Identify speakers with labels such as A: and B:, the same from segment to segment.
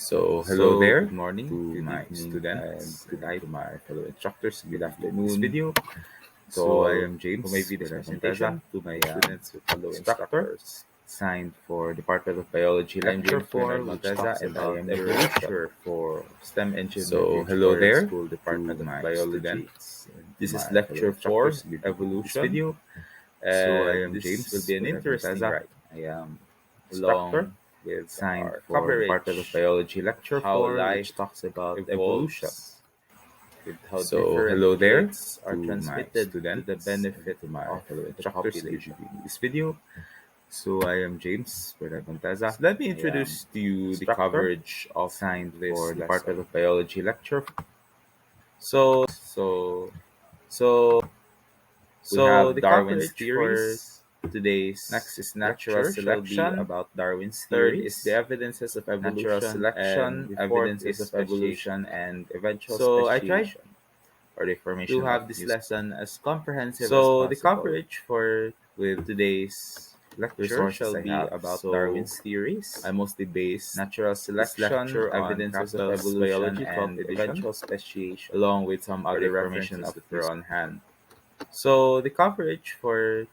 A: Hello there.
B: Good morning,
A: To
B: good
A: my
B: evening, and
A: students
B: good
A: and
B: night
A: to my fellow instructors
B: good
A: viewing this
B: afternoon
A: video.
B: to
A: I
B: all
A: am
B: who may
A: James
B: view this
A: Buena Conteza.
B: presentation, to my
A: I am
B: students who fellow
A: instructor
B: instructors.
A: signed for Department of Biology
B: I'm
A: Lecture
B: James Bernard
A: 4, which
B: Monteza,
A: talks
B: and I
A: about
B: am your
A: evolution.
B: lecturer for STEM Engineering
A: Hello
B: Tutorial
A: there
B: School,
A: to
B: Department of
A: my
B: Biology.
A: students and to
B: This is
A: my fellow
B: lecture 4,
A: instructors viewing this
B: Evolution,
A: video. I
B: and
A: am
B: this will
A: James
B: be an
A: Buena
B: interesting
A: Conteza.
B: ride
A: I am instructor
B: along with
A: signed
B: our
A: for Department of
B: coverage
A: Biology
B: of
A: Lecture
B: how
A: 4, which
B: life
A: talks about evolution.
B: evolves, with how different
A: Hello there
B: traits are
A: to my
B: transmitted to the
A: students and
B: benefit
A: to my
B: of
A: fellow
B: the
A: instructors
B: population.
A: viewing this video. I am James Buena
B: So
A: Conteza.
B: let me
A: I am
B: introduce to you the
A: instructor
B: coverage of
A: signed
B: this
A: for
B: lesson.
A: Department of Biology Lecture.
B: So, so,
A: We have
B: the
A: Darwin's
B: coverage for
A: theories. Today's
B: next is natural
A: lecture shall be
B: selection.
A: about Darwin's
B: Third is the
A: theories,
B: evidences of
A: natural
B: evolution, and
A: selection,
B: the fourth
A: evidences
B: is
A: of
B: speciation.
A: evolution, and eventual
B: So I tried
A: speciation, or the
B: to
A: formation of
B: have this
A: new.
B: lesson as comprehensive as
A: So the
B: possible.
A: coverage for
B: With
A: today's lecture
B: resources
A: shall
B: I
A: be
B: have.
A: about
B: So
A: Darwin's theories,
B: I mostly base
A: natural
B: this
A: selection,
B: lecture on
A: evidences of
B: Kraft's
A: evolution,
B: Biology
A: and
B: 12th edition,
A: eventual speciation,
B: along with some
A: or the
B: other
A: formation
B: references
A: of
B: that
A: new.
B: were on hand. So the coverage for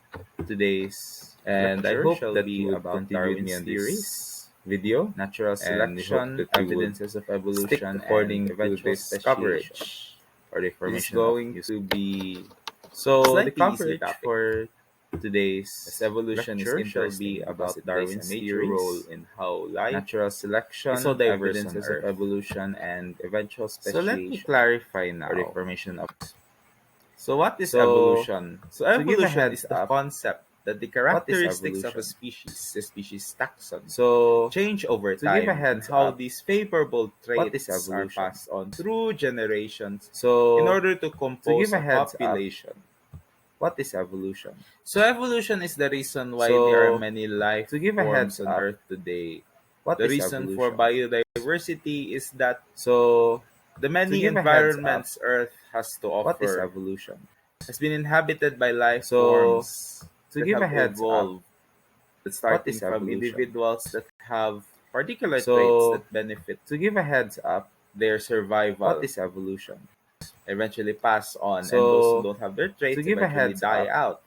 A: Today's
B: and I
A: lecture
B: hope
A: shall
B: that you
A: be
B: would
A: about
B: continue with me
A: Darwin's
B: on
A: theories,
B: this video,
A: natural
B: and we hope
A: selection,
B: that you would
A: evidences of
B: stick
A: evolution, and
B: according to
A: eventual
B: this
A: speciation,
B: coverage.
A: or the
B: This is
A: formation of
B: going
A: new.
B: to be so the
A: Slightly easy
B: coverage
A: topic.
B: for as
A: Today's
B: evolution is
A: lecture shall be
B: interesting because
A: about
B: it plays a
A: Darwin's
B: major role
A: theories,
B: in how life
A: natural
B: is so
A: selection,
B: diverse on
A: evidences of
B: Earth.
A: evolution, and eventual
B: So let me
A: speciation,
B: clarify
A: or the
B: now.
A: formation of.
B: So what is
A: So,
B: evolution? So
A: to give a
B: evolution is
A: heads
B: the
A: up,
B: concept that the
A: what is
B: characteristics of
A: evolution?
B: a species taxon,
A: So,
B: change over
A: to give a
B: time and
A: heads
B: how
A: up,
B: these favorable
A: what is
B: traits are
A: evolution?
B: passed on through generations in
A: So,
B: order to
A: to give
B: compose
A: a
B: a
A: heads up,
B: population.
A: what is evolution?
B: So evolution is the reason why there are
A: So,
B: many life
A: to give a heads
B: forms on
A: up,
B: Earth today.
A: what
B: The
A: is
B: reason for
A: evolution?
B: biodiversity is that
A: So,
B: the
A: to
B: many
A: give a heads up,
B: environments Earth has to
A: what is
B: offer
A: evolution?
B: has been inhabited by life
A: So,
B: forms
A: to
B: that
A: give a
B: have
A: heads up,
B: evolved,
A: what
B: starting
A: is
B: from
A: evolution?
B: individuals that have particular traits
A: So,
B: that benefit
A: to give a heads up,
B: their
A: what
B: survival,
A: is evolution?
B: eventually pass on, and those who
A: So,
B: don't have their
A: to
B: traits
A: give a
B: eventually
A: heads
B: die
A: up,
B: out.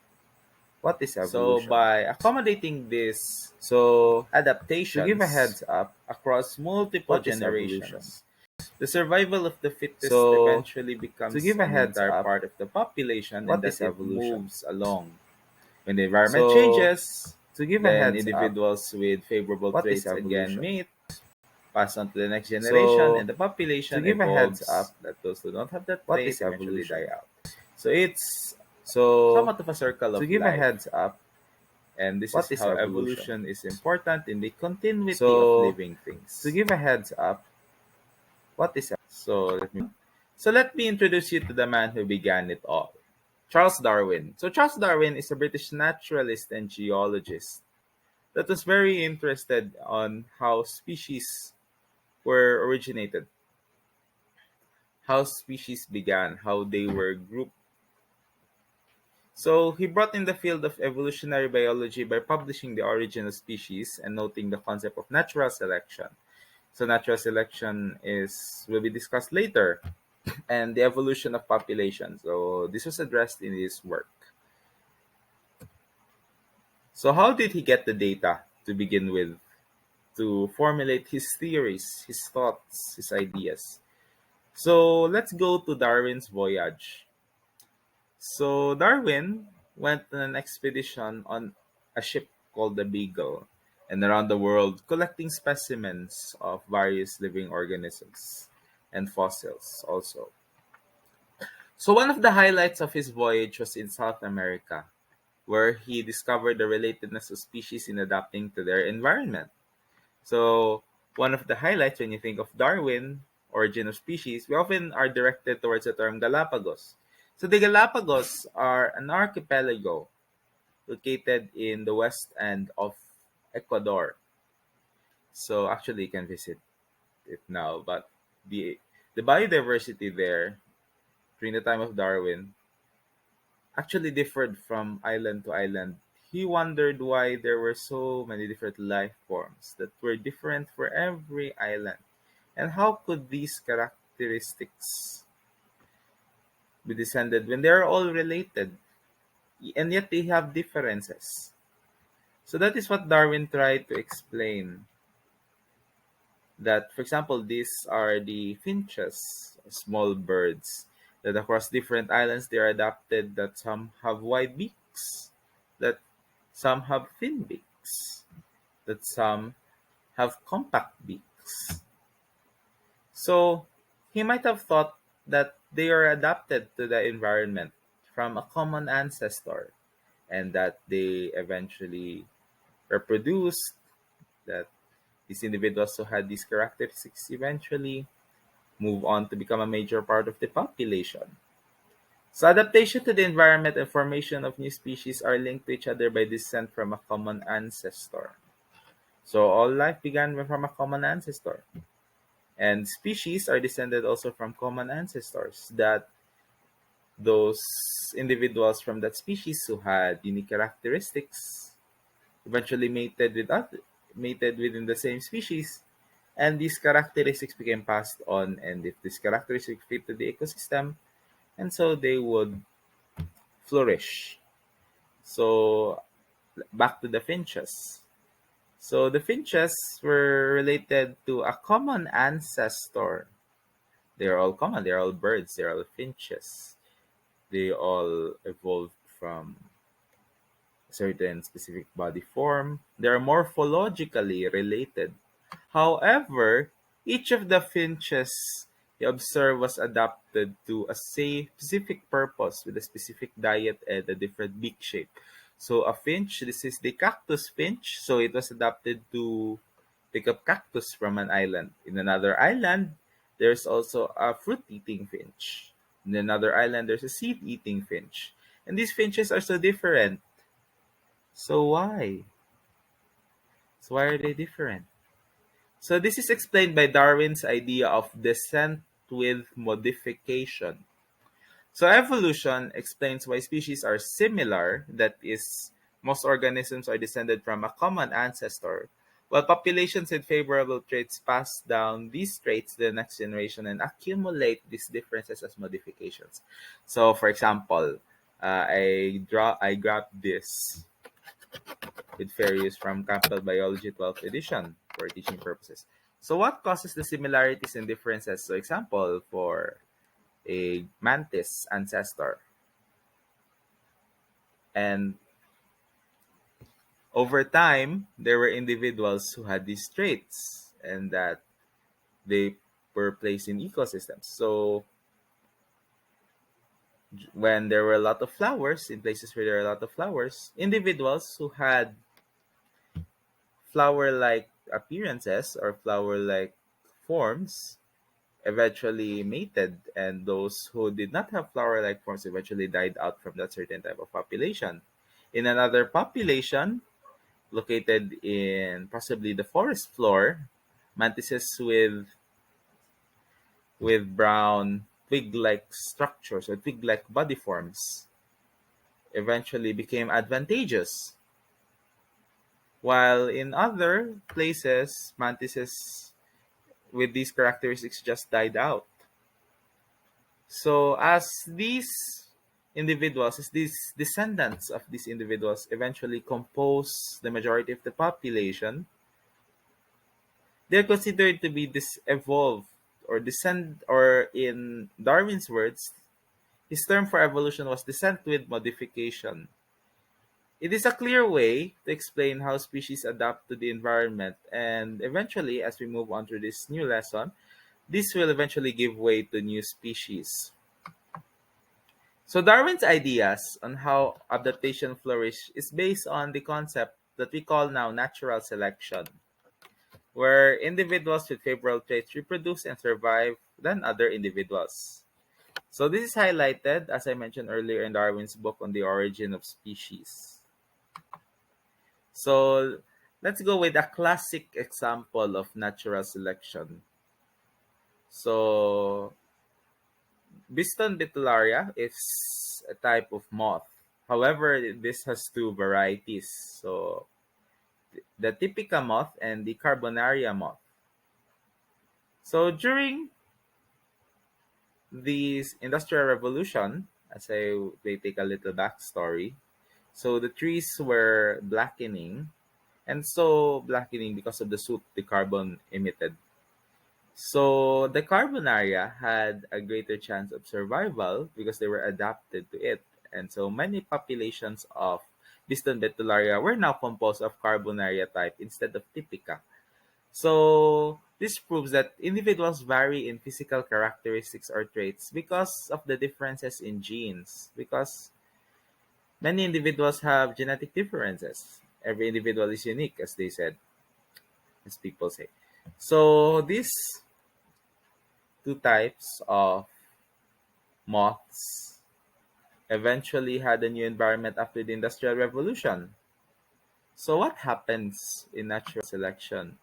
A: what is
B: So
A: evolution?
B: by accommodating this
A: So, to give a
B: adaptations
A: heads up,
B: across multiple
A: what is evolution?
B: generations, the survival of the fittest
A: So,
B: eventually
A: to
B: becomes
A: give a
B: an
A: heads
B: entire
A: up,
B: part of the population, and
A: what
B: that
A: is
B: it
A: evolution?
B: moves along. When the environment
A: So,
B: changes,
A: to give a
B: then
A: heads up,
B: individuals with favorable
A: what is
B: traits again
A: evolution?
B: mate, pass on to the next generation, and
A: So,
B: the
A: to
B: population
A: give a heads
B: evolves
A: up,
B: that those who don't have that
A: what
B: trait
A: is
B: eventually die
A: evolution?
B: out. So it's
A: So,
B: somewhat of a circle
A: to
B: of
A: give a
B: life.
A: heads up,
B: And this is
A: what is
B: how
A: evolution?
B: evolution is important in the continuity of
A: So,
B: living
A: to
B: things.
A: give a heads up, what is
B: So let me introduce you to the man who began it all. Charles Darwin. So Charles Darwin is a British naturalist and geologist that was very interested on how species were originated, how species began, how they were grouped. So he brought in the field of evolutionary biology by publishing The Origin of Species and noting the concept of natural selection. So natural selection is will be discussed later, and the evolution of population. So this was addressed in his work. So how did he get the data to begin with to formulate his theories, his thoughts, his ideas? So let's go to Darwin's voyage. So Darwin went on an expedition on a ship called the Beagle and around the world collecting specimens of various living organisms and fossils also. So one of the highlights of his voyage was in South America, where he discovered the relatedness of species in adapting to their environment. So one of the highlights when you think of Darwin, origin of species, we often are directed towards the term Galapagos. So the Galapagos are an archipelago located in the west end of Ecuador. So actually you can visit it now, but the biodiversity there during the time of Darwin actually differed from island to island. He wondered why there were so many different life forms that were different for every island. And how could these characteristics be descended when they are all related and yet they have differences? So that is what Darwin tried to explain. That, for example, these are the finches, small birds, that across different islands they are adapted, that some have wide beaks, that some have thin beaks, that some have compact beaks. So he might have thought that they are adapted to the environment from a common ancestor and that they eventually reproduced, that these individuals who had these characteristics eventually move on to become a major part of the population. So adaptation to the environment and formation of new species are linked to each other by descent from a common ancestor. So all life began from a common ancestor. And species are descended also from common ancestors, that those individuals from that species who had unique characteristics eventually mated within the same species, and these characteristics became passed on, and if these characteristics fit to the ecosystem, and so they would flourish. So back to the finches. So the finches were related to a common ancestor. They are all common. They are all birds. They are all finches. They all evolved from a certain specific body form. They are morphologically related. However, each of the finches he observed was adapted to a specific purpose with a specific diet and a different beak shape. So a finch, this is the cactus finch, so it was adapted to pick up cactus from an island. In another island, there's also a fruit-eating finch. In another island, there's a seed-eating finch. And these finches are so different. So why? So why are they different? So this is explained by Darwin's idea of descent with modification. So evolution explains why species are similar, that is, most organisms are descended from a common ancestor, while populations with favorable traits pass down these traits to the next generation and accumulate these differences as modifications. So for example, I grabbed this with fair use from Capital Biology 12th edition for teaching purposes. So what causes the similarities and differences? So example, for a mantis ancestor. And over time, there were individuals who had these traits and that they were placed in ecosystems. So when there were a lot of flowers, in places where there are a lot of flowers, individuals who had flower-like appearances or flower-like forms eventually mated, and those who did not have flower-like forms eventually died out from that certain type of population. In another population, located in possibly the forest floor, mantises with brown twig-like structures or twig-like body forms eventually became advantageous, while in other places, mantises with these characteristics just died out. So as these descendants of these individuals eventually compose the majority of the population, they're considered to be evolved or descend, or in Darwin's words, his term for evolution was descent with modification. It is a clear way to explain how species adapt to the environment, and eventually, as we move on to this new lesson, this will eventually give way to new species. So Darwin's ideas on how adaptation flourish is based on the concept that we call now natural selection, where individuals with favorable traits reproduce and survive than other individuals. So this is highlighted, as I mentioned earlier, in Darwin's book on the origin of species. So let's go with a classic example of natural selection. So Biston betullaria is a type of moth. However, this has two varieties. So the Typica moth and the Carbonaria moth. So during the Industrial Revolution, they take a little backstory. So the trees were blackening, and so blackening because of the soot the carbon emitted. So the Carbonaria had a greater chance of survival because they were adapted to it. And so many populations of Biston betularia were now composed of Carbonaria type instead of Typica. So this proves that individuals vary in physical characteristics or traits because of the differences in genes. Because many individuals have genetic differences. Every individual is unique, as they said, as people say. So these two types of moths eventually had a new environment after the Industrial Revolution. So what happens in natural selection?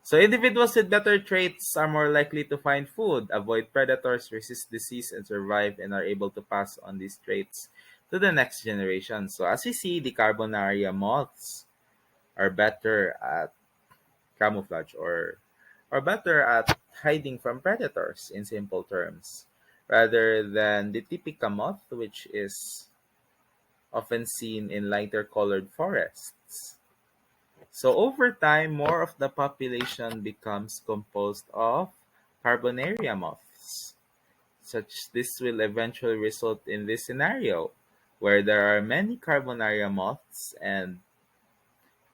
B: So individuals with better traits are more likely to find food, avoid predators, resist disease, and survive, and are able to pass on these traits to the next generation. So as we see, the Carbonaria moths are better at camouflage or better at hiding from predators in simple terms, rather than the Typica moth, which is often seen in lighter colored forests. So over time, more of the population becomes composed of Carbonaria moths. Such this will eventually result in this scenario where there are many Carbonaria moths and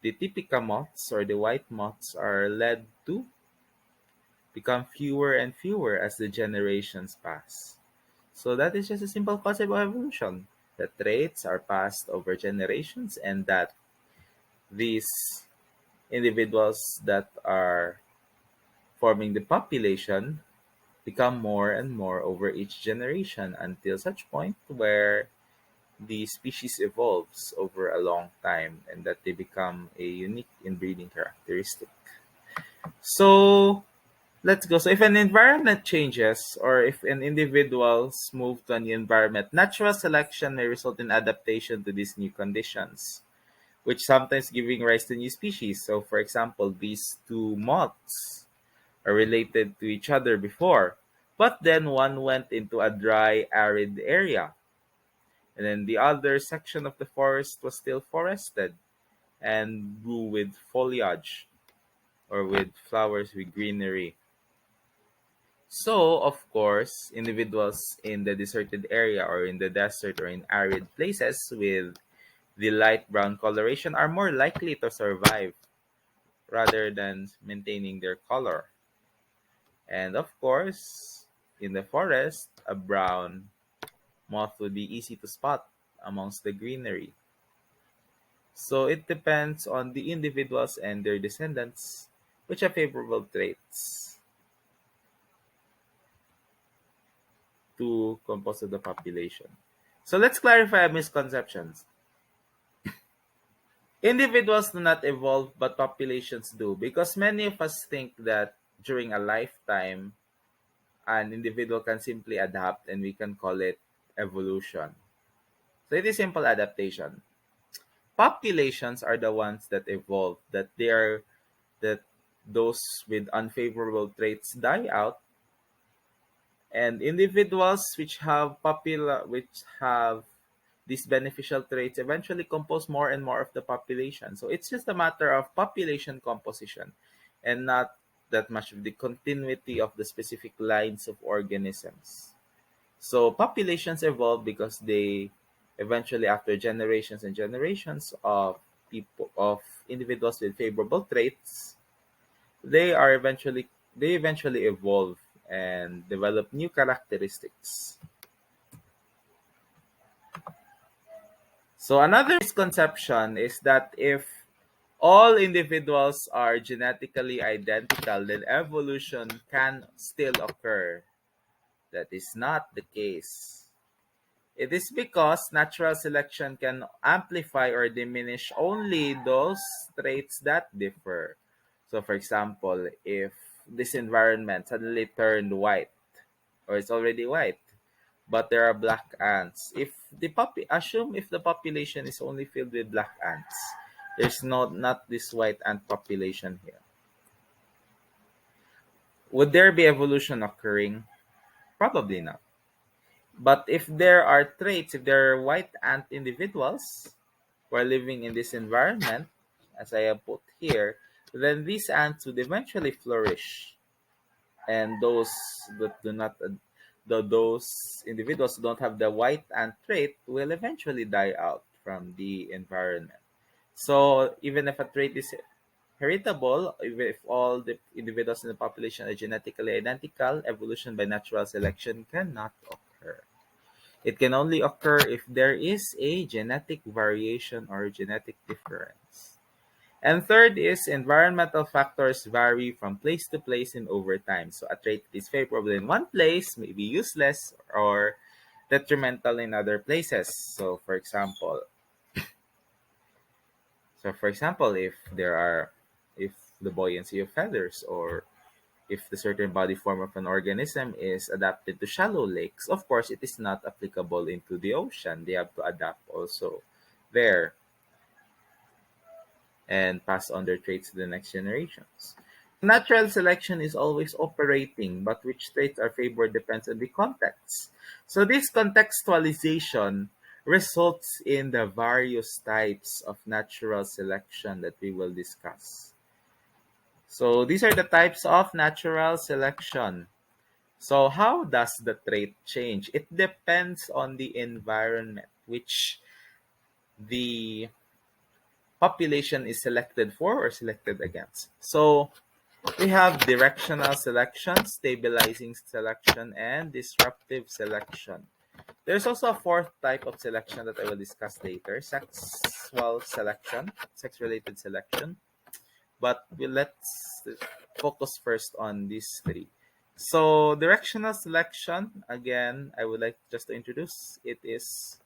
B: the Typica moths or the white moths are led to become fewer and fewer as the generations pass. So that is just a simple concept of evolution. The traits are passed over generations and that these individuals that are forming the population become more and more over each generation until such point where the species evolves over a long time and that they become a unique inbreeding characteristic. So let's go. So if an environment changes or if an individuals move to a new environment, natural selection may result in adaptation to these new conditions, which sometimes giving rise to new species. So for example, these two moths are related to each other before, but then one went into a dry, arid area, and then the other section of the forest was still forested and grew with foliage or with flowers with greenery. So, of course, individuals in the deserted area or in the desert or in arid places with the light brown coloration are more likely to survive rather than maintaining their color. And of course, in the forest, a brown moth would be easy to spot amongst the greenery. So it depends on the individuals and their descendants which have favorable traits to compose of the population. So let's clarify misconceptions. Individuals do not evolve, but populations do, because many of us think that during a lifetime, an individual can simply adapt and we can call it evolution. So it is simple adaptation. Populations are the ones that evolve, that those with unfavorable traits die out, and individuals which have these beneficial traits eventually compose more and more of the population. So it's just a matter of population composition and not that much of the continuity of the specific lines of organisms. So populations evolve because they eventually, after generations and generations of individuals with favorable traits, they eventually evolve and develop new characteristics. So another misconception is that if all individuals are genetically identical, then evolution can still occur. That is not the case. It is because natural selection can amplify or diminish only those traits that differ. So, for example, if this environment suddenly turned white, or it's already white, but there are black ants. Assume if the population is only filled with black ants, there's not this white ant population here. Would there be evolution occurring? Probably not. But if there are traits, if there are white ant individuals who are living in this environment, as I have put here, then these ants would eventually flourish. And those that do not, those individuals who don't have the white ant trait will eventually die out from the environment. So even if a trait is heritable, even if all the individuals in the population are genetically identical, evolution by natural selection cannot occur. It can only occur if there is a genetic variation or genetic difference. And third is environmental factors vary from place to place and over time. So a trait that is favorable in one place may be useless or detrimental in other places. So for example, if the buoyancy of feathers, or if the certain body form of an organism is adapted to shallow lakes, of course it is not applicable into the ocean. They have to adapt also there and pass on their traits to the next generations. Natural selection is always operating, but which traits are favored depends on the context. So this contextualization results in the various types of natural selection that we will discuss. So these are the types of natural selection. So how does the trait change? It depends on the environment which the population is selected for or selected against. So we have directional selection, stabilizing selection, and disruptive selection. There's also a fourth type of selection that I will discuss later, sexual selection, sex-related selection. But let's focus first on these three. So directional selection, again, I would like just to introduce it is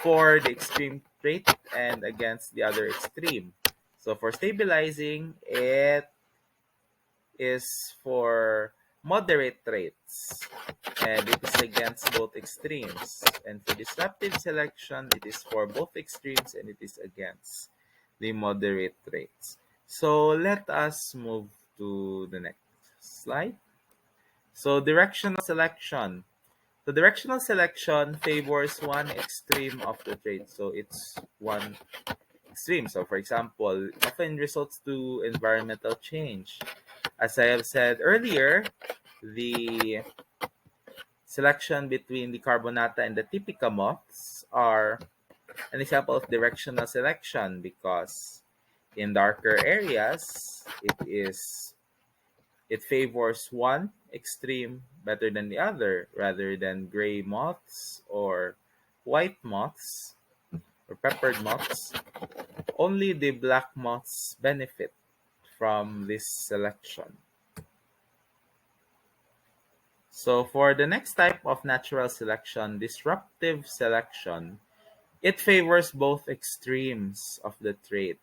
B: for the extreme trait and against the other extreme. So for stabilizing, it is for moderate traits and it is against both extremes. And for disruptive selection, it is for both extremes and it is against the moderate traits. So let us move to the next slide. So directional selection. The directional selection favors one extreme of the trait. So it's one extreme. So for example, often results to environmental change. As I have said earlier, the selection between the Carbonata and the Typica moths are an example of directional selection because in darker areas, it favors one extreme better than the other, rather than gray moths or white moths or peppered moths. Only the black moths benefit from this selection. So for the next type of natural selection, disruptive selection, it favors both extremes of the trait.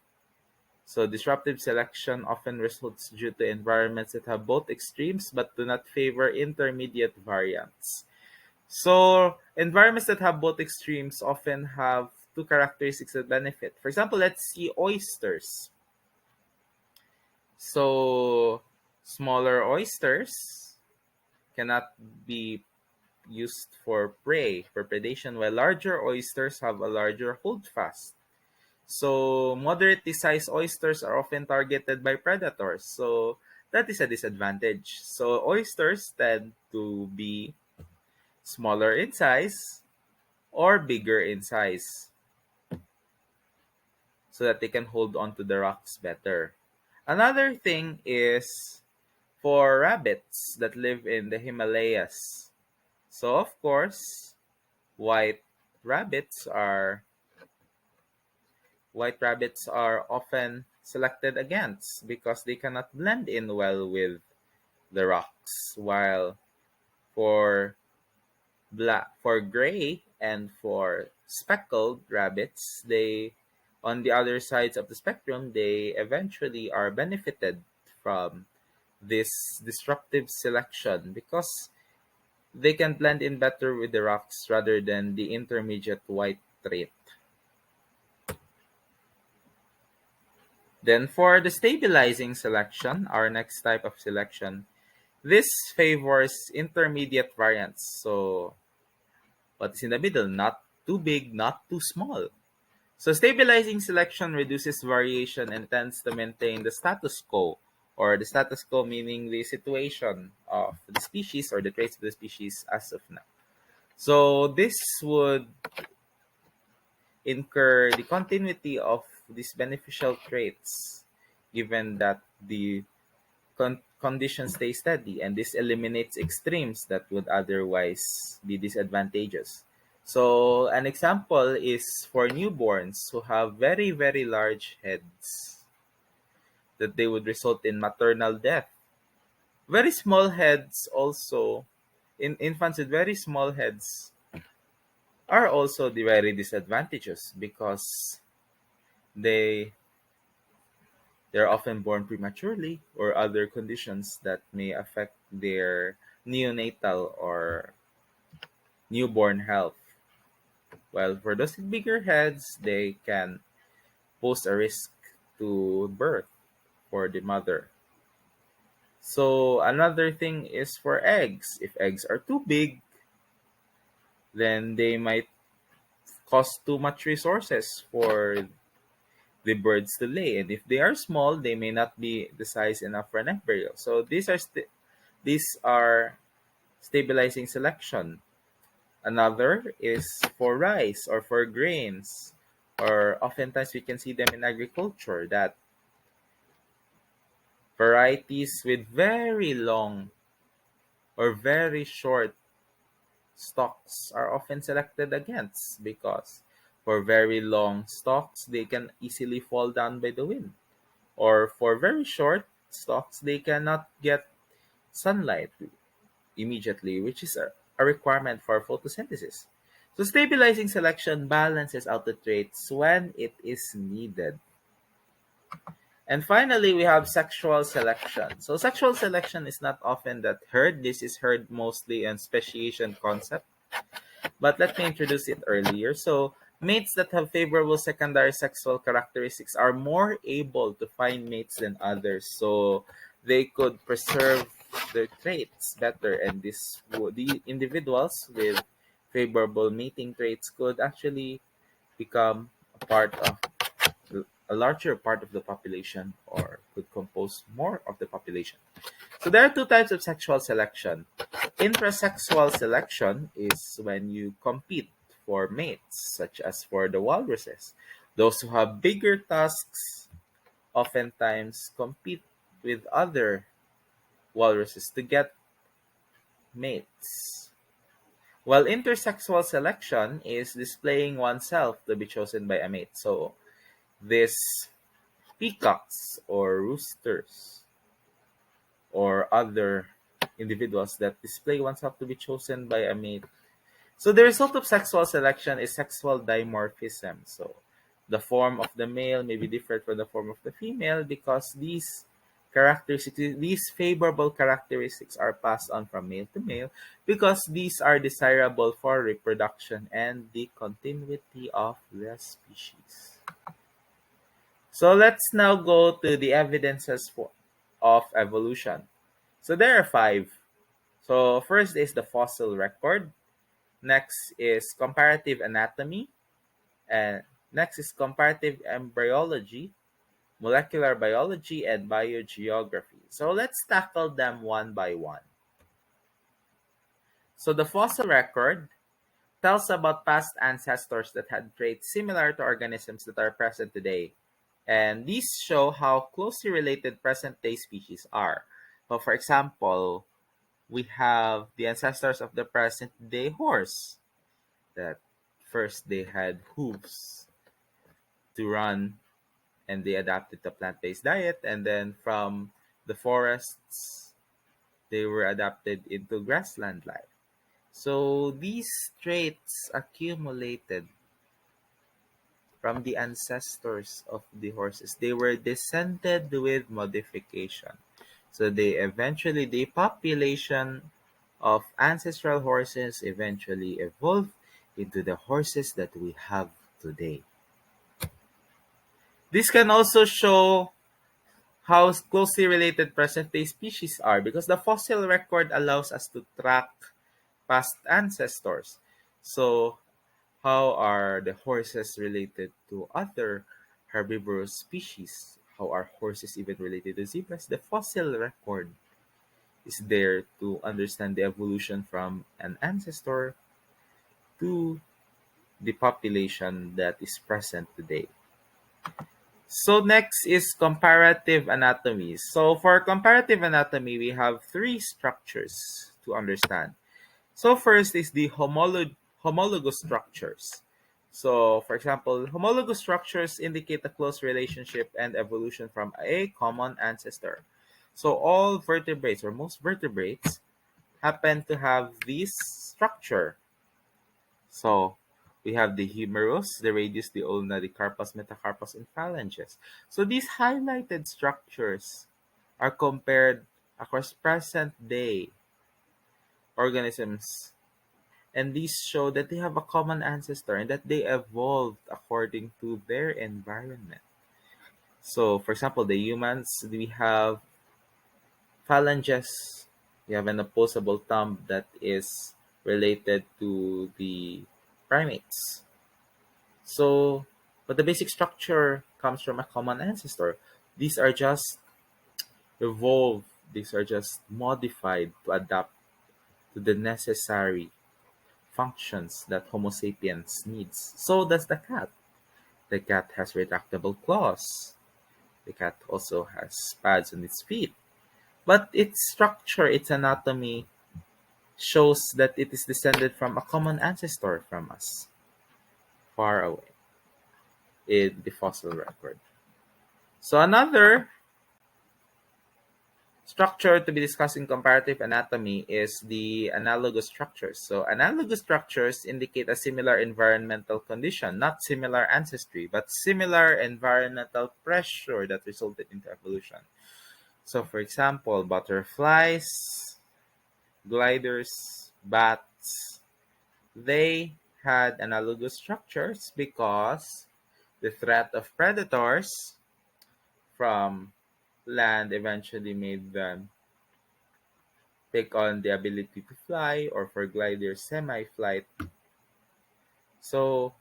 B: So disruptive selection often results due to environments that have both extremes but do not favor intermediate variants. So environments that have both extremes often have two characteristics that benefit. For example, let's see oysters. So smaller oysters cannot be used for prey, for predation, while larger oysters have a larger holdfast. So moderately sized oysters are often targeted by predators. So that is a disadvantage. So oysters tend to be smaller in size or bigger in size so that they can hold on to the rocks better. Another thing is for rabbits that live in the Himalayas. So of course, white rabbits are white rabbits are often selected against because they cannot blend in well with the rocks, while for for gray and for speckled rabbits, they on the other sides of the spectrum, they eventually are benefited from this disruptive selection because they can blend in better with the rocks rather than the intermediate white trait. Then for the stabilizing selection, our next type of selection, This favors intermediate variants. So what's in the middle? Not too big, not too small. So stabilizing selection reduces variation and tends to maintain the status quo, or the status quo meaning the situation of the species or the traits of the species as of now. So this would incur the continuity of these beneficial traits given that the conditions stay steady, and this eliminates extremes that would otherwise be disadvantageous. So an example is for newborns who have very, very large heads, that they would result in maternal death. Very small heads also, in infants with very small heads, are also the very disadvantageous because they they're often born prematurely or other conditions that may affect their neonatal or newborn health. While for those with bigger heads, they can pose a risk to birth for the mother. So another thing is for eggs. If eggs are too big, then they might cost too much resources for the birds to lay. And if they are small, they may not be the size enough for an embryo. So these are stabilizing selection. Another is for rice or for grains, or oftentimes we can see them in agriculture that varieties with very long or very short stalks are often selected against because for very long stalks they can easily fall down by the wind, or for very short stalks they cannot get sunlight immediately, which is a requirement for photosynthesis. So stabilizing selection balances out the traits when it is needed. And finally, we have sexual selection. So sexual selection is not often that heard. This is heard mostly in speciation concept. But let me introduce it earlier. So mates that have favorable secondary sexual characteristics are more able to find mates than others. So they could preserve their traits better, and the individuals with favorable mating traits could actually become a part of a larger part of the population, or could compose more of the population. So there are two types of sexual selection. Intrasexual selection is when you compete for mates, such as for the walruses. Those who have bigger tusks oftentimes compete with other walruses to get mates. While intersexual selection is displaying oneself to be chosen by a mate. So these peacocks or roosters or other individuals that display oneself to be chosen by a mate. So the result of sexual selection is sexual dimorphism. So the form of the male may be different from the form of the female because these favorable characteristics are passed on from male to male because these are desirable for reproduction and the continuity of the species. So let's now go to the of evolution. So there are five. So first is the fossil record. Next is comparative anatomy. And next is comparative embryology, molecular biology, and biogeography. So let's tackle them one by one. So the fossil record tells about past ancestors that had traits similar to organisms that are present today. And these show how closely related present day species are. So for example, we have the ancestors of the present day horse, that first they had hooves to run and they adapted to plant-based diet, and then from the forests they were adapted into grassland life. So these traits accumulated from the ancestors of the horses. They were descended with modification. So the population of ancestral horses eventually evolved into the horses that we have today. This can also show how closely related present-day species are, because the fossil record allows us to track past ancestors. So, how are the horses related to other herbivorous species? How are horses even related to zebras? The fossil record is there to understand the evolution from an ancestor to the population that is present today. So next is comparative anatomy. So for comparative anatomy, we have three structures to understand. So first is the homologous structures. So for example, homologous structures indicate a close relationship and evolution from a common ancestor. So all vertebrates or most vertebrates happen to have this structure. So we have the humerus, the radius, the ulna, the carpus, metacarpus, and phalanges. So these highlighted structures are compared across present day organisms, and these show that they have a common ancestor and that they evolved according to their environment. So, for example, the humans, we have phalanges, we have an opposable thumb that is related to the primates. So, but the basic structure comes from a common ancestor. These are just evolved, these are just modified to adapt to the necessary functions that Homo sapiens needs. So does the cat. The cat has retractable claws. The cat also has pads on its feet. But its structure, its anatomy, shows that it is descended from a common ancestor from us, far away in the fossil record. So another structure to be discussed in comparative anatomy is the analogous structures. So analogous structures indicate a similar environmental condition, not similar ancestry, but similar environmental pressure that resulted into evolution. So for example, butterflies, gliders, bats, they had analogous structures because the threat of predators from land eventually made them take on the ability to fly, or for gliders, semi-flight. So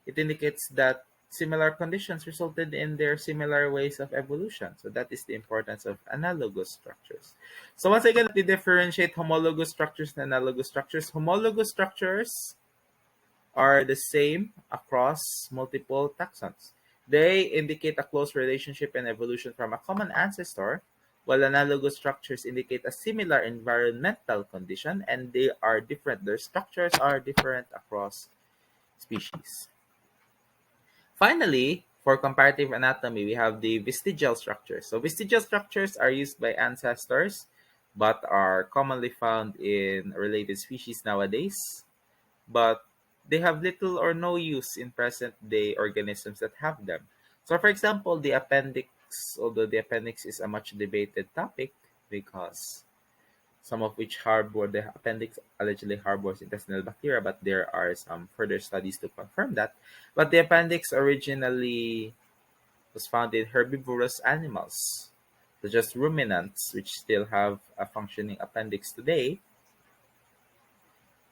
B: it indicates that similar conditions resulted in their similar ways of evolution. So that is the importance of analogous structures. So once again, let me differentiate homologous structures and analogous structures. Homologous structures are the same across multiple taxons. They indicate a close relationship and evolution from a common ancestor, while analogous structures indicate a similar environmental condition, and they are different. Their structures are different across species. Finally, for comparative anatomy, we have the vestigial structures. So vestigial structures are used by ancestors but are commonly found in related species nowadays, but they have little or no use in present day organisms that have them. So, for example, the appendix, although the appendix is a much debated topic because some of which harbor the appendix allegedly harbors intestinal bacteria, but there are some further studies to confirm that. But the appendix originally was found in herbivorous animals, such as ruminants, which still have a functioning appendix today.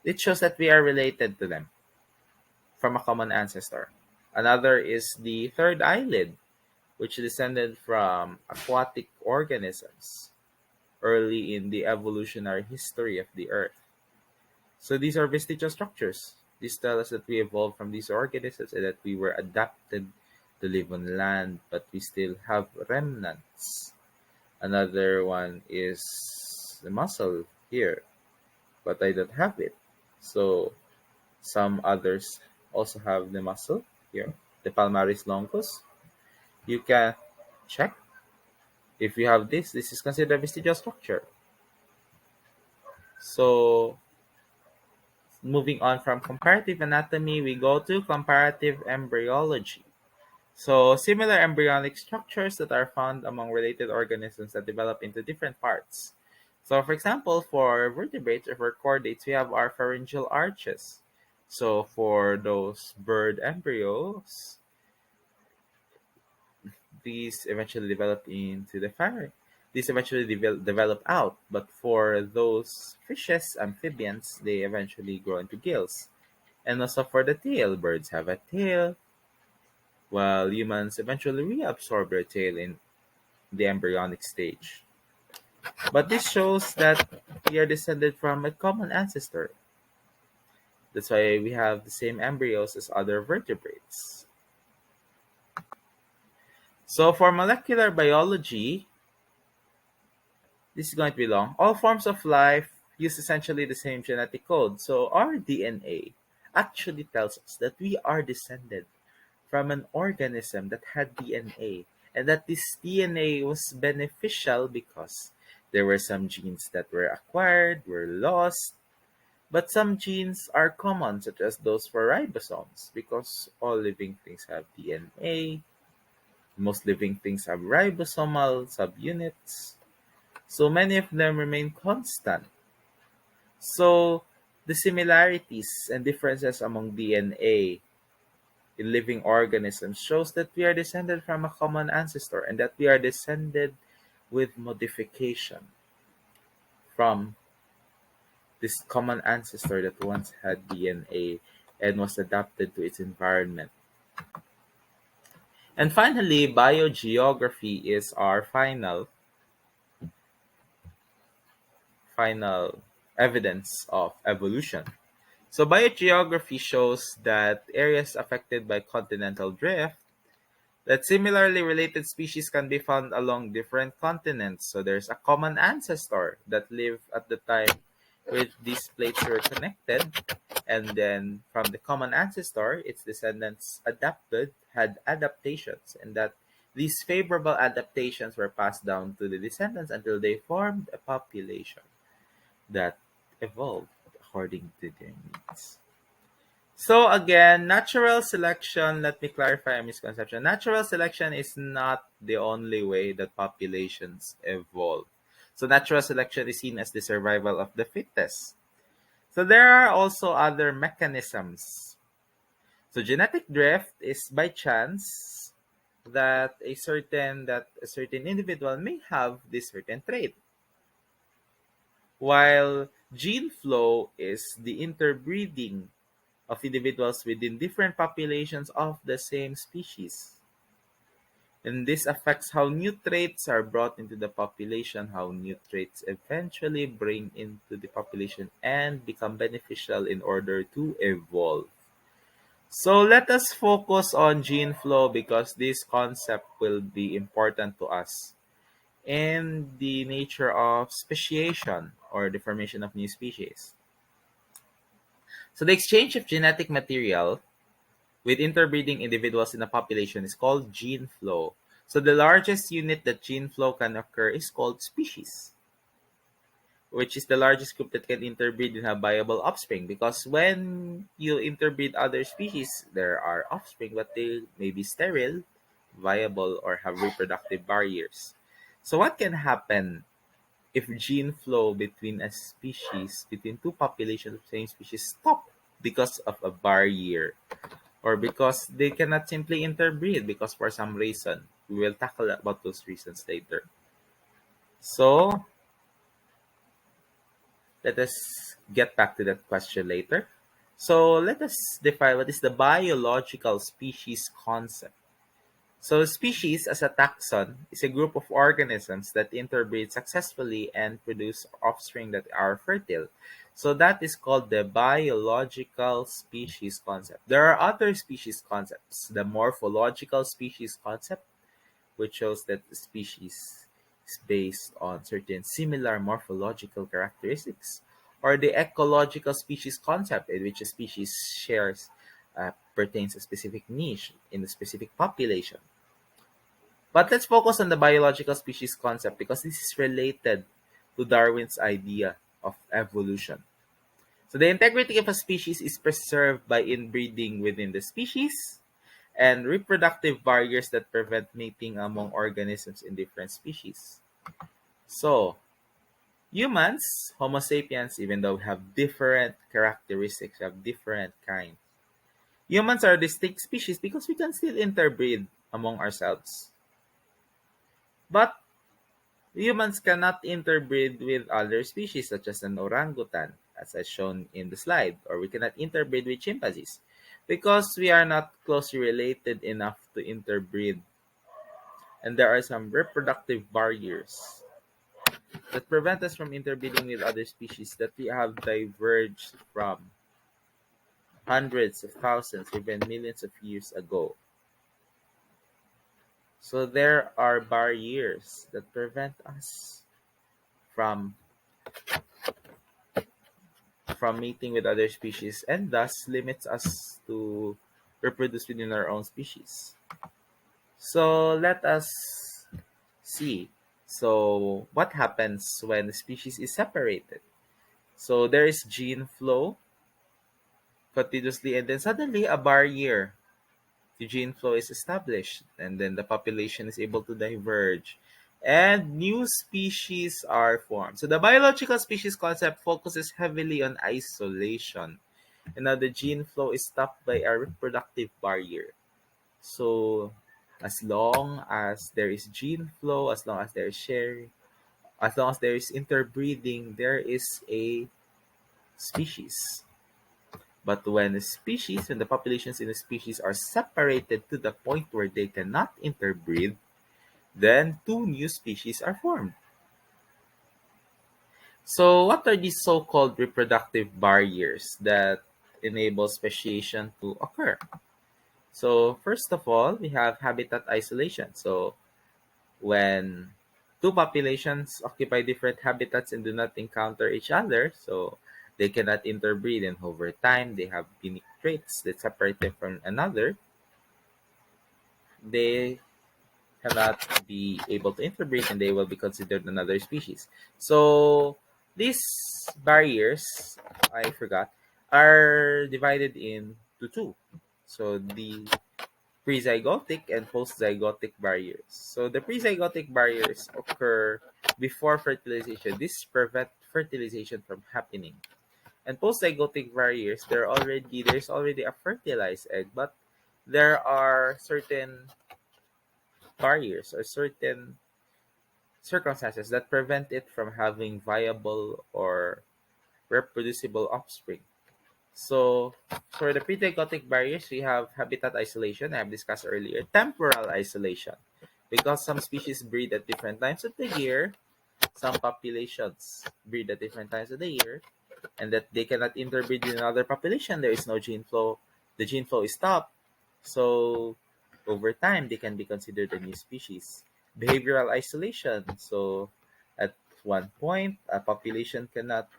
B: It shows that we are related to them from a common ancestor. Another is the third eyelid, which descended from aquatic organisms early in the evolutionary history of the Earth. So these are vestigial structures. These tell us that we evolved from these organisms and that we were adapted to live on land, but we still have remnants. Another one is the muscle here, but I don't have it. So some others also have the muscle here, the palmaris longus. You can check if you have this. This is considered a vestigial structure. So moving on from comparative anatomy, we go to comparative embryology. So similar embryonic structures that are found among related organisms that develop into different parts. So for example, for vertebrates or for chordates, we have our pharyngeal arches. So for those bird embryos, these eventually develop into the pharynx. These eventually develop out, but for those fishes, amphibians, they eventually grow into gills. And also for the tail, birds have a tail, while humans eventually reabsorb their tail in the embryonic stage. But this shows that we are descended from a common ancestor. That's why we have the same embryos as other vertebrates. So for molecular biology, this is going to be long. All forms of life use essentially the same genetic code. So our DNA actually tells us that we are descended from an organism that had DNA, and that this DNA was beneficial because there were some genes that were acquired, were lost, but some genes are common, such as those for ribosomes, because all living things have DNA. Most living things have ribosomal subunits, so many of them remain constant. So the similarities and differences among DNA in living organisms shows that we are descended from a common ancestor and that we are descended with modification from this common ancestor that once had DNA and was adapted to its environment. And finally, biogeography is our final evidence of evolution. So biogeography shows that areas affected by continental drift, that similarly related species can be found along different continents. So there's a common ancestor that lived at the time which these plates were connected, and then from the common ancestor, its descendants had adaptations, and that these favorable adaptations were passed down to the descendants until they formed a population that evolved according to their needs. So again, natural selection, let me clarify a misconception. Natural selection is not the only way that populations evolve. So natural selection is seen as the survival of the fittest. So there are also other mechanisms. So genetic drift is by chance that a certain individual may have this certain trait, while gene flow is the interbreeding of individuals within different populations of the same species. And this affects how new traits are brought into the population, how new traits eventually bring into the population and become beneficial in order to evolve. So let us focus on gene flow because this concept will be important to us in the nature of speciation or the formation of new species. So the exchange of genetic material with interbreeding individuals in a population is called gene flow. So the largest unit that gene flow can occur is called species, which is the largest group that can interbreed and have viable offspring. Because when you interbreed other species, there are offspring, but they may be sterile, viable, or have reproductive barriers. So what can happen if gene flow between two populations of the same species stop because of a barrier, or because they cannot simply interbreed because for some reason? We will tackle about those reasons later. So let us get back to that question later. So let us define what is the biological species concept. So species as a taxon is a group of organisms that interbreed successfully and produce offspring that are fertile. So that is called the biological species concept. There are other species concepts. The morphological species concept, which shows that the species is based on certain similar morphological characteristics, or the ecological species concept, in which a species shares pertains a specific niche in a specific population. But let's focus on the biological species concept because this is related to Darwin's idea of evolution. So the integrity of a species is preserved by inbreeding within the species and reproductive barriers that prevent mating among organisms in different species. So, humans, Homo sapiens, even though we have different characteristics, have different kinds, humans are distinct species because we can still interbreed among ourselves. But humans cannot interbreed with other species such as an orangutan, as I shown in the slide, or we cannot interbreed with chimpanzees because we are not closely related enough to interbreed, and there are some reproductive barriers that prevent us from interbreeding with other species that we have diverged from hundreds of thousands, even millions of years ago. So there are barriers that prevent us from mating with other species and thus limits us to reproduce within our own species. So let us see. So what happens when the species is separated? So there is gene flow continuously, and then suddenly a barrier to gene flow is established, and then the population is able to diverge, and new species are formed. So the biological species concept focuses heavily on isolation, and now the gene flow is stopped by a reproductive barrier. So as long as there is gene flow, as long as there is sharing, as long as there is interbreeding, there is a species. But when the populations in a species are separated to the point where they cannot interbreed, then two new species are formed. So, what are these so called reproductive barriers that enable speciation to occur? So, first of all, we have habitat isolation. So, when two populations occupy different habitats and do not encounter each other, so they cannot interbreed, and over time they have unique traits that separate them from another, they cannot be able to interbreed and they will be considered another species. So these barriers, I forgot, are divided into two. So the prezygotic and postzygotic barriers. So the prezygotic barriers occur before fertilization. This prevent fertilization from happening. And postzygotic barriers, there's already a fertilized egg, but there are certain barriers or certain circumstances that prevent it from having viable or reproducible offspring. So, for the prezygotic barriers, we have habitat isolation, I have discussed earlier, temporal isolation, because some species breed at different times of the year, some populations breed at different times of the year, and that they cannot interbreed with another population. There is no gene flow. The gene flow is stopped. So, over time, they can be considered a new species. Behavioral isolation. So, at one point, a population cannot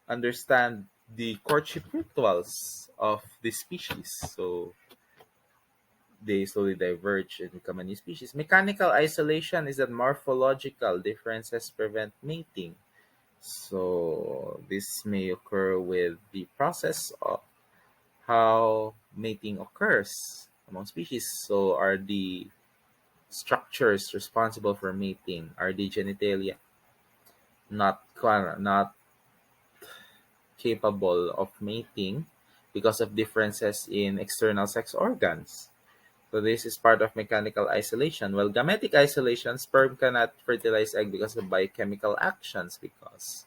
B: understand the courtship rituals of the species. So, they slowly diverge and become a new species. Mechanical isolation is that morphological differences prevent mating. So this may occur with the process of how mating occurs among species. So are the structures responsible for mating, are the genitalia not capable of mating because of differences in external sex organs. So this is part of mechanical isolation. Well, gametic isolation, sperm cannot fertilize egg because of biochemical actions, because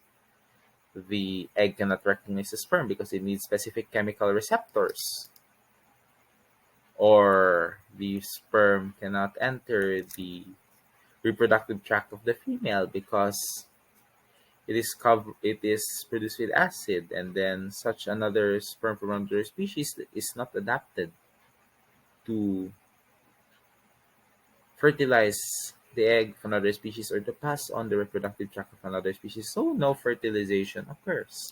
B: the egg cannot recognize the sperm because it needs specific chemical receptors, or the sperm cannot enter the reproductive tract of the female because it is produced with acid, and then such another sperm from another species is not adapted to fertilize the egg from another species or to pass on the reproductive tract of another species, so no fertilization occurs.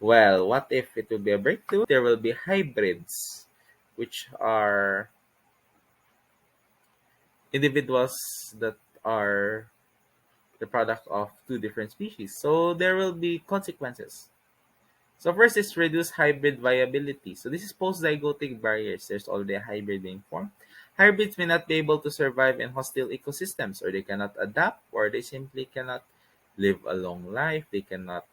B: Well, what if it will be a breakthrough? There will be hybrids, which are individuals that are the product of two different species. So there will be consequences. So first is reduce hybrid viability. So this is post-zygotic barriers. There's already a hybrid being formed. Hybrids may not be able to survive in hostile ecosystems, or they cannot adapt, or they simply cannot live a long life. They cannot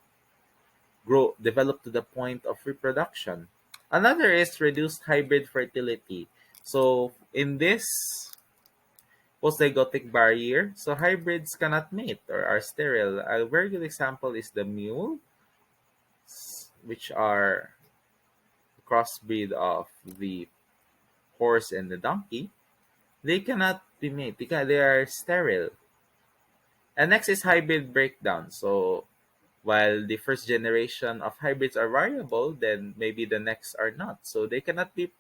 B: develop to the point of reproduction. Another is reduced hybrid fertility. So in this Post-zygotic barrier, so hybrids cannot mate or are sterile. A very good example is the mule, which are a crossbreed of the horse and the donkey. They cannot be made because they are sterile. And next is hybrid breakdown. So while the first generation of hybrids are variable, then maybe the next are not. So they cannot be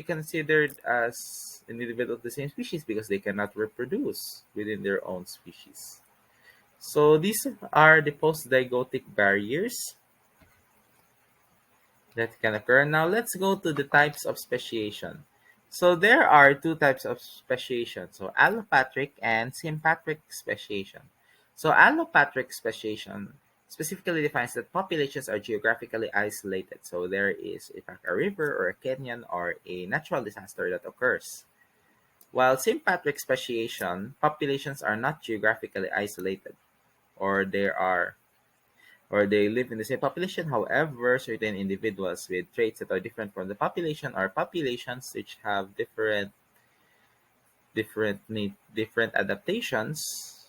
B: considered as an individual of the same species because they cannot reproduce within their own species. So these are the post-zygotic barriers that can occur. Now let's go to the types of speciation. So there are two types of speciation. So allopatric and sympatric speciation. So allopatric speciation specifically defines that populations are geographically isolated. So there is in fact a river or a canyon or a natural disaster that occurs. While sympatric speciation, populations are not geographically isolated, or they live in the same population. However, certain individuals with traits that are different from the population or populations which have different adaptations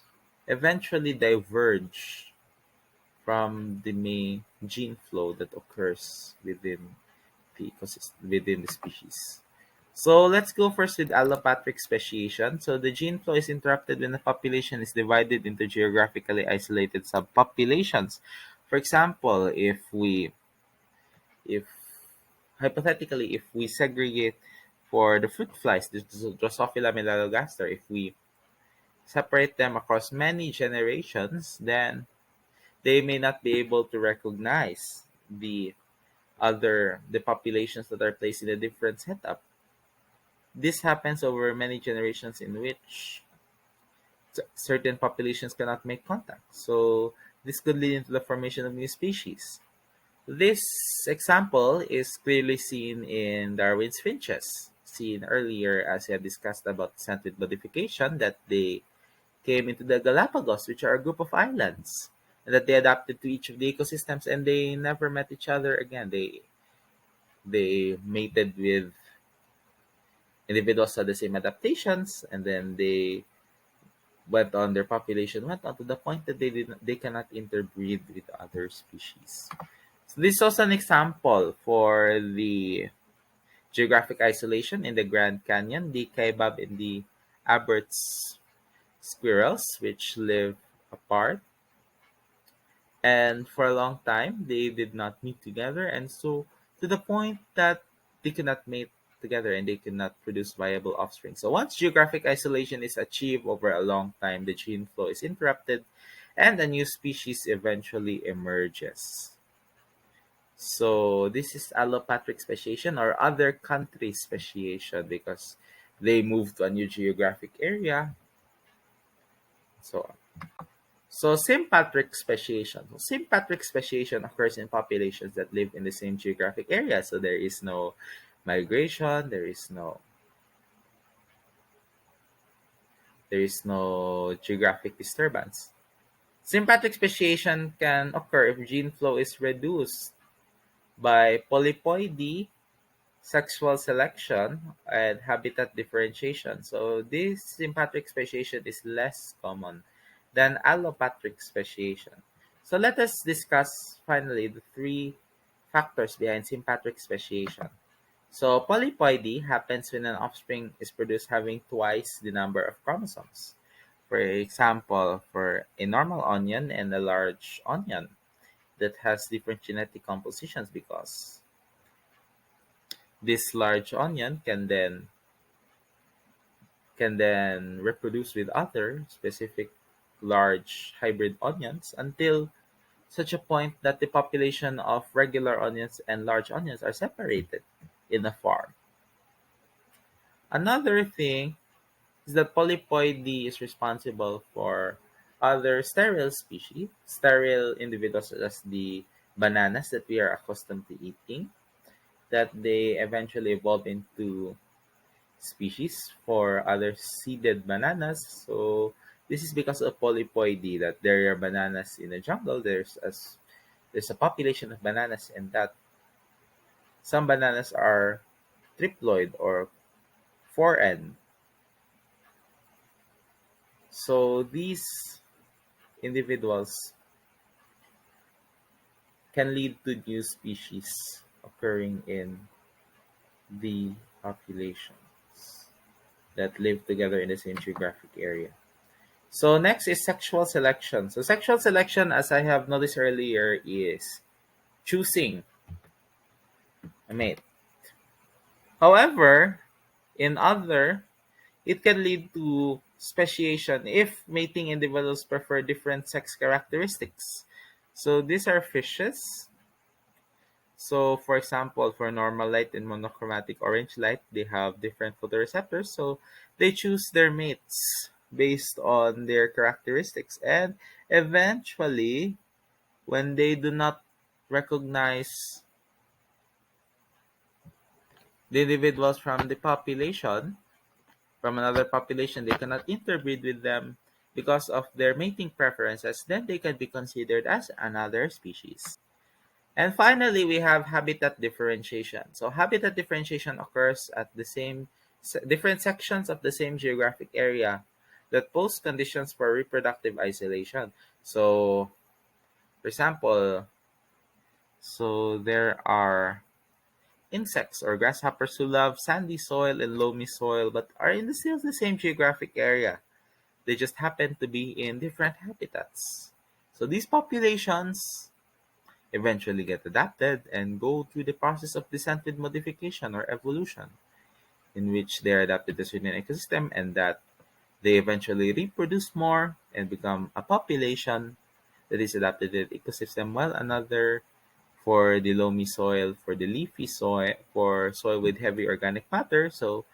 B: eventually diverge from the main gene flow that occurs within the ecosystem within the species. So let's go first with allopatric speciation. So the gene flow is interrupted when the population is divided into geographically isolated subpopulations. For example, if hypothetically, if we segregate for the fruit flies, the Drosophila melanogaster, if we separate them across many generations, then they may not be able to recognize the populations that are placed in a different setup. This happens over many generations in which certain populations cannot make contact. So this could lead into the formation of new species. This example is clearly seen in Darwin's finches, seen earlier as I had discussed about scientific modification, that they came into the Galapagos, which are a group of islands, and that they adapted to each of the ecosystems and they never met each other again. They mated with individuals had the same adaptations, and then their population went on to the point that they cannot interbreed with other species. So this was an example for the geographic isolation in the Grand Canyon, the Kaibab and the Abert's squirrels, which live apart. And for a long time, they did not meet together. And so, to the point that they could not mate together and they could not produce viable offspring. So, once geographic isolation is achieved over a long time, the gene flow is interrupted and a new species eventually emerges. So this is allopatric speciation or other country speciation because they move to a new geographic area. So so sympatric speciation. So sympatric speciation occurs in populations that live in the same geographic area. So there is no migration, there is no geographic disturbance. Sympatric speciation can occur if gene flow is reduced by polyploidy, sexual selection, and habitat differentiation. So this sympatric speciation is less common than allopatric speciation. So let us discuss finally the three factors behind sympatric speciation. So polyploidy happens when an offspring is produced having twice the number of chromosomes. For example, for a normal onion and a large onion that has different genetic compositions because this large onion can then reproduce with other specific large hybrid onions until such a point that the population of regular onions and large onions are separated in a farm. Another thing is that polyploidy is responsible for other sterile individuals such as the bananas that we are accustomed to eating, that they eventually evolve into species for other seeded bananas. So this is because of polyploidy that there are bananas in the jungle. There's a population of bananas, and that some bananas are triploid or 4N, So these individuals can lead to new species occurring in the populations that live together in the same geographic area. So next is sexual selection. So sexual selection, as I have noticed earlier, is choosing a mate. However, in other, it can lead to speciation if mating individuals prefer different sex characteristics. So these are fishes. So for example, for normal light and monochromatic orange light, they have different photoreceptors. So they choose their mates based on their characteristics. And eventually, when they do not recognize the individuals from the population, from another population, they cannot interbreed with them because of their mating preferences, then they can be considered as another species. And finally, we have habitat differentiation. So habitat differentiation occurs at the same different sections of the same geographic area that pose conditions for reproductive isolation. So, for example, so there are insects or grasshoppers who love sandy soil and loamy soil but are in the still the same geographic area. They just happen to be in different habitats. So these populations eventually get adapted and go through the process of descent with modification or evolution, in which they're adapted to a certain ecosystem and that they eventually reproduce more and become a population that is adapted to the ecosystem, while another for the loamy soil, for the leafy soil, for soil with heavy organic matter. So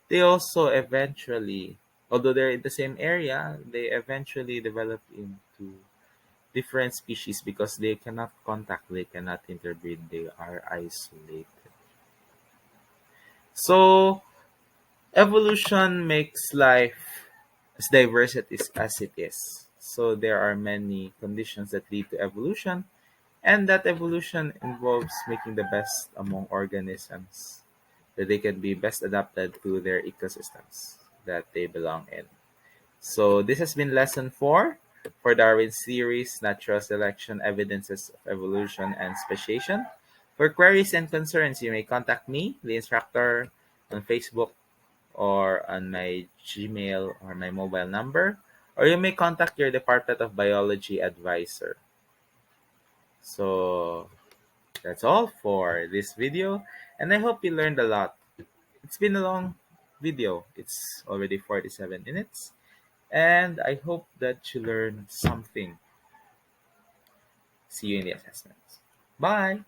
B: they also eventually, although they're in the same area, they eventually develop into different species because they cannot contact, they cannot interbreed, they are isolated. So evolution makes life as diverse as it is. So there are many conditions that lead to evolution, and that evolution involves making the best among organisms that they can be best adapted to their ecosystems that they belong in. So this has been lesson 4 for Darwin's series, Natural Selection, Evidences of Evolution and Speciation. For queries and concerns, you may contact me, the instructor, on Facebook or on my Gmail or my mobile number, or you may contact your Department of Biology advisor. So that's all for this video, and I hope you learned a lot. It's been a long video. It's already 47 minutes, and I hope that you learned something. See you in the assessments. Bye.